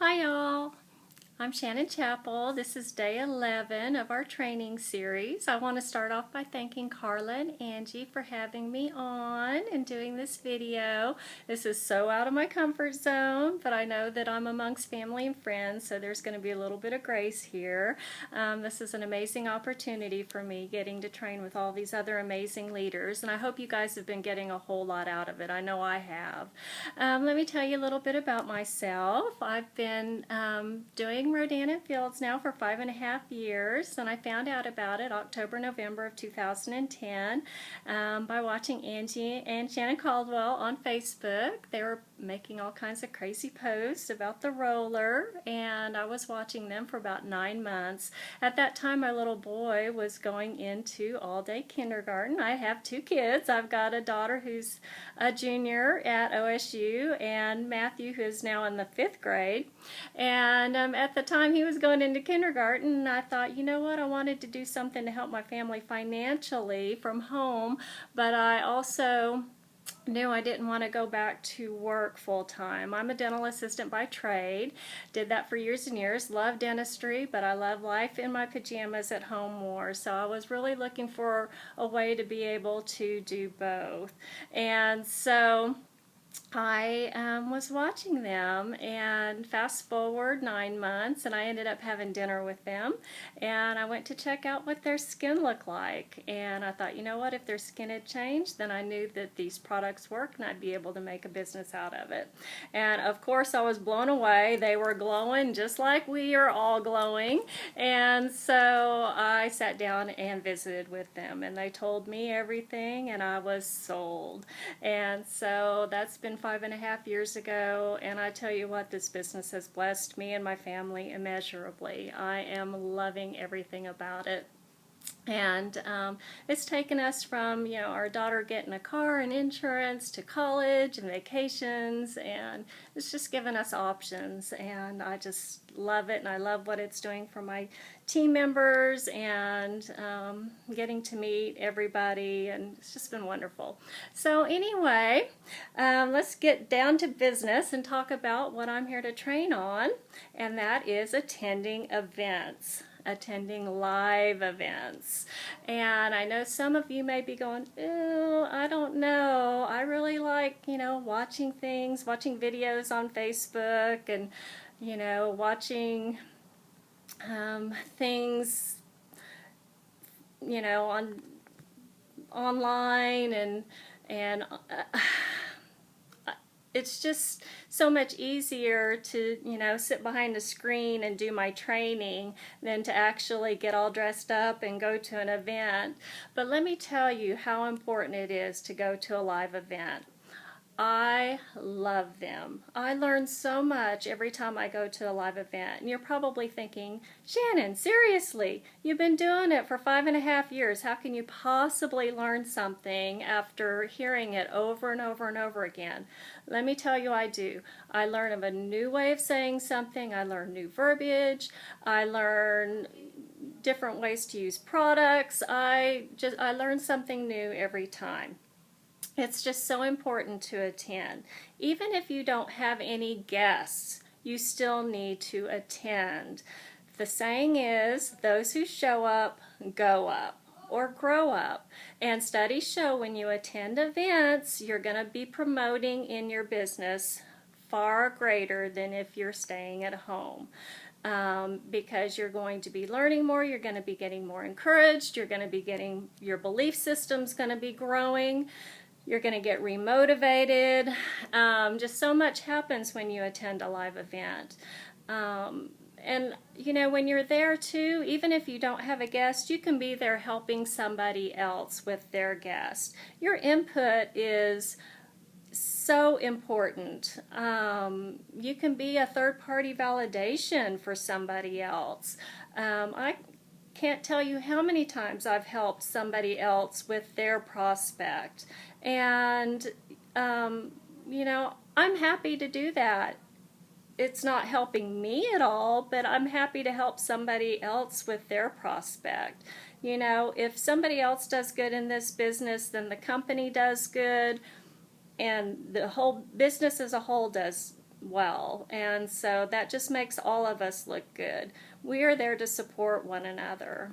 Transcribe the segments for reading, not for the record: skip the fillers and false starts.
Hi y'all, I'm Shannon Chappell. This is day 11 of our training series. I want to start off by thanking Carla and Angie for having me on and doing this video. This is so out of my comfort zone, but I know that I'm amongst family and friends, so there's going to be a little bit of grace here. This is an amazing opportunity for me getting to train with all these other amazing leaders, and I hope you guys have been getting a whole lot out of it. I know I have. Let me tell you a little bit about myself. I've been doing Rodan & Fields now for 5.5 years, and I found out about it October, November of 2010 by watching Angie and Shannon Caldwell on Facebook. They were making all kinds of crazy posts about the roller, and I was watching them for about 9 months. At that time, my little boy was going into all-day kindergarten. I have 2 kids. I've got a daughter who's a junior at OSU, and Matthew, who is now in the 5th grade. And at the time he was going into kindergarten, I thought, you know what, I wanted to do something to help my family financially from home, but I also knew I didn't want to go back to work full-time. I'm a dental assistant by trade. Did that for years and years. Love dentistry, but I love life in my pajamas at home more. So I was really looking for a way to be able to do both. And so I was watching them, and fast forward 9 months, and I ended up having dinner with them, and I went to check out what their skin looked like, and I thought, you know what, if their skin had changed, then I knew that these products work and I'd be able to make a business out of it. And of course I was blown away. They were glowing just like we are all glowing, and so I sat down and visited with them, and they told me everything, and I was sold. And so that's been 5.5 years ago, and I tell you what, this business has blessed me and my family immeasurably. I am loving everything about it. And it's taken us from, you know, our daughter getting a car and insurance to college and vacations, and it's just given us options, and I just love it, and I love what it's doing for my team members, and getting to meet everybody, and it's just been wonderful. So anyway, let's get down to business and talk about what I'm here to train on, and that is attending events. Attending live events. And I know some of you may be going, ew, I don't know. I really like, you know, watching things, watching videos on Facebook, and, you know, watching things, you know, online, and it's just so much easier to, you know, sit behind a screen and do my training than to actually get all dressed up and go to an event. But let me tell you how important it is to go to a live event. I love them. I learn so much every time I go to a live event. And you're probably thinking, Shannon, seriously, you've been doing it for 5.5 years. How can you possibly learn something after hearing it over and over and over again? Let me tell you, I do. I learn of a new way of saying something. I learn new verbiage. I learn different ways to use products. I learn something new every time. It's just so important to attend. Even if you don't have any guests, you still need to attend. The saying is, those who show up, go up, or grow up. And studies show when you attend events, you're going to be promoting in your business far greater than if you're staying at home. Because you're going to be learning more, you're going to be getting more encouraged, you're going to be getting, your belief system's going to be growing. You're going to get remotivated. Just so much happens when you attend a live event. And, you know, when you're there too, even if you don't have a guest, you can be there helping somebody else with their guest. Your input is so important. You can be a third-party validation for somebody else. I can't tell you how many times I've helped somebody else with their prospect. And, you know, I'm happy to do that. It's not helping me at all, but I'm happy to help somebody else with their prospect. You know, if somebody else does good in this business, then the company does good, and the whole business as a whole does well. And so that just makes all of us look good. We are there to support one another.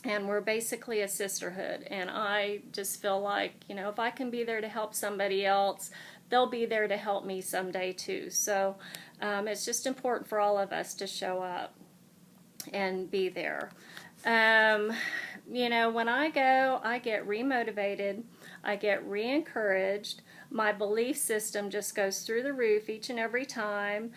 And we're basically a sisterhood. And I just feel like, you know, if I can be there to help somebody else, they'll be there to help me someday too. So it's just important for all of us to show up and be there. You know, when I go, I get remotivated, I get re-encouraged, my belief system just goes through the roof each and every time,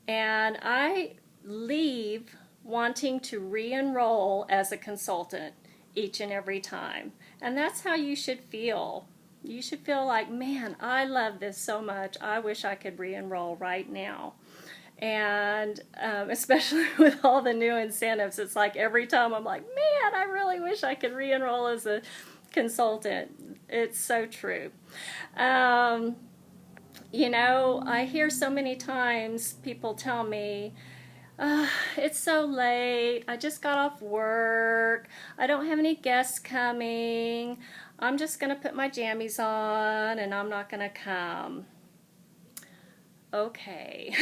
and I leave wanting to re-enroll as a consultant each and every time. And that's how you should feel. You should feel like, man, I love this so much, I wish I could re-enroll right now. And especially with all the new incentives, it's like every time I'm like, man, I really wish I could re-enroll as a consultant. It's so true. You know, I hear so many times people tell me, it's so late, I just got off work, I don't have any guests coming, I'm just going to put my jammies on and I'm not going to come. Okay.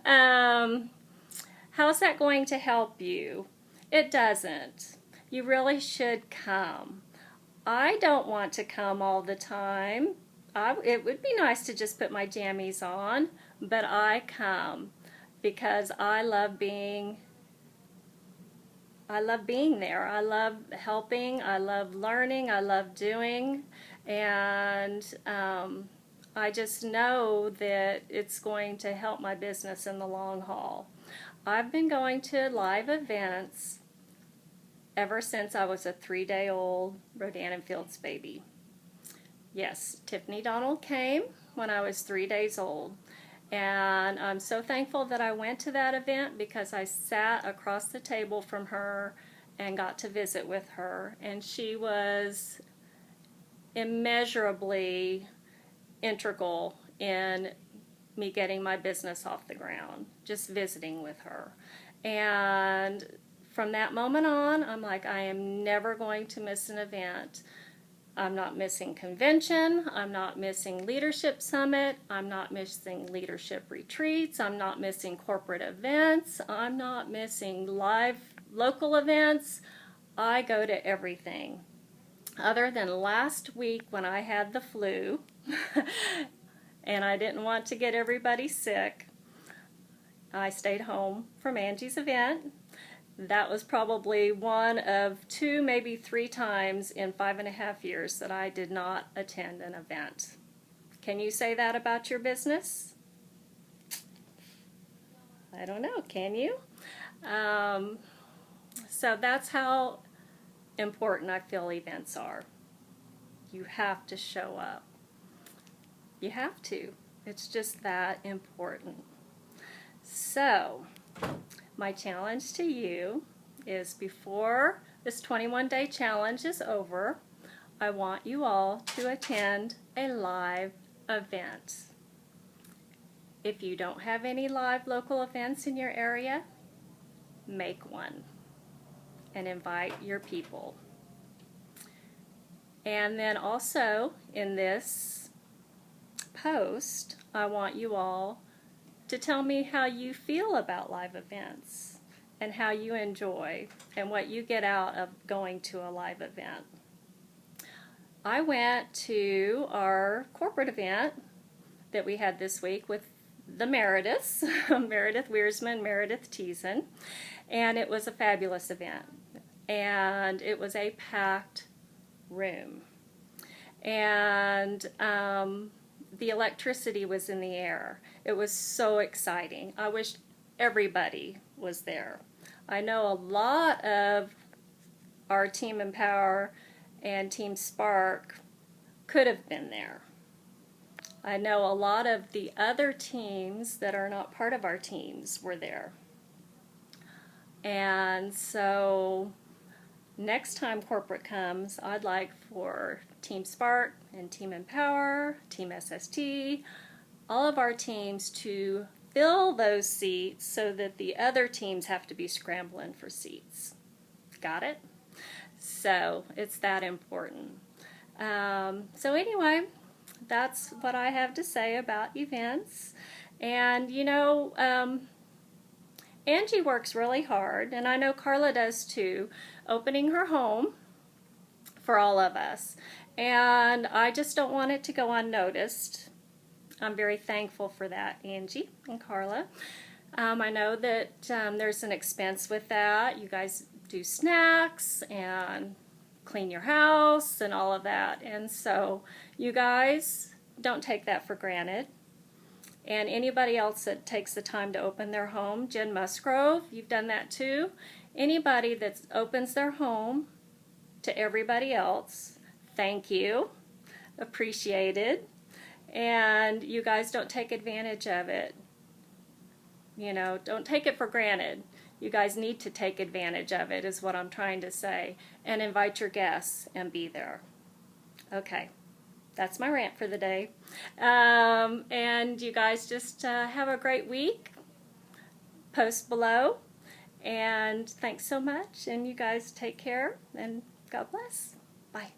How's that going to help you? It doesn't. You really should come. I don't want to come all the time. It would be nice to just put my jammies on, but I come because I love being there. I love helping, I love learning, I love doing, and I just know that it's going to help my business in the long haul. I've been going to live events ever since I was a 3-day-old Rodan and Fields baby. Yes, Tiffany Donald came when I was 3 days old. And I'm so thankful that I went to that event because I sat across the table from her and got to visit with her. And she was immeasurably integral in me getting my business off the ground, just visiting with her. And from that moment on, I'm like, I am never going to miss an event. I'm not missing convention, I'm not missing leadership summit, I'm not missing leadership retreats, I'm not missing corporate events, I'm not missing live local events. I go to everything. Other than last week when I had the flu and I didn't want to get everybody sick, I stayed home from Angie's event. That was probably one of 2, maybe 3 times in 5.5 years that I did not attend an event. Can you say that about your business? I don't know, can you? So that's how important I feel events are. You have to show up. You have to. It's just that important. So, my challenge to you is before this 21-day challenge is over, I want you all to attend a live event. If you don't have any live local events in your area, make one and invite your people. And then also in this post, I want you all to tell me how you feel about live events and how you enjoy and what you get out of going to a live event. I went to our corporate event that we had this week with the Merediths, Meredith Wiersman, Meredith Teason, and it was a fabulous event. And it was a packed room. And the electricity was in the air. It was so exciting. I wish everybody was there. I know a lot of our Team Empower and Team Spark could have been there. I know a lot of the other teams that are not part of our teams were there. And so next time corporate comes, I'd like for Team Spark and Team Empower, Team SST, all of our teams to fill those seats so that the other teams have to be scrambling for seats. Got it? So it's that important. So anyway, that's what I have to say about events. And you know, Angie works really hard, and I know Carla does too, opening her home for all of us. And I just don't want it to go unnoticed. I'm very thankful for that, Angie and Carla. I know that there's an expense with that. You guys do snacks and clean your house and all of that. And so you guys don't take that for granted. And anybody else that takes the time to open their home, Jen Musgrove, you've done that too. Anybody that opens their home to everybody else, thank you, appreciated. And you guys don't take advantage of it. You know, don't take it for granted. You guys need to take advantage of it is what I'm trying to say. And invite your guests and be there. Okay. That's my rant for the day. And you guys just have a great week. Post below. And thanks so much. And you guys take care. And God bless. Bye.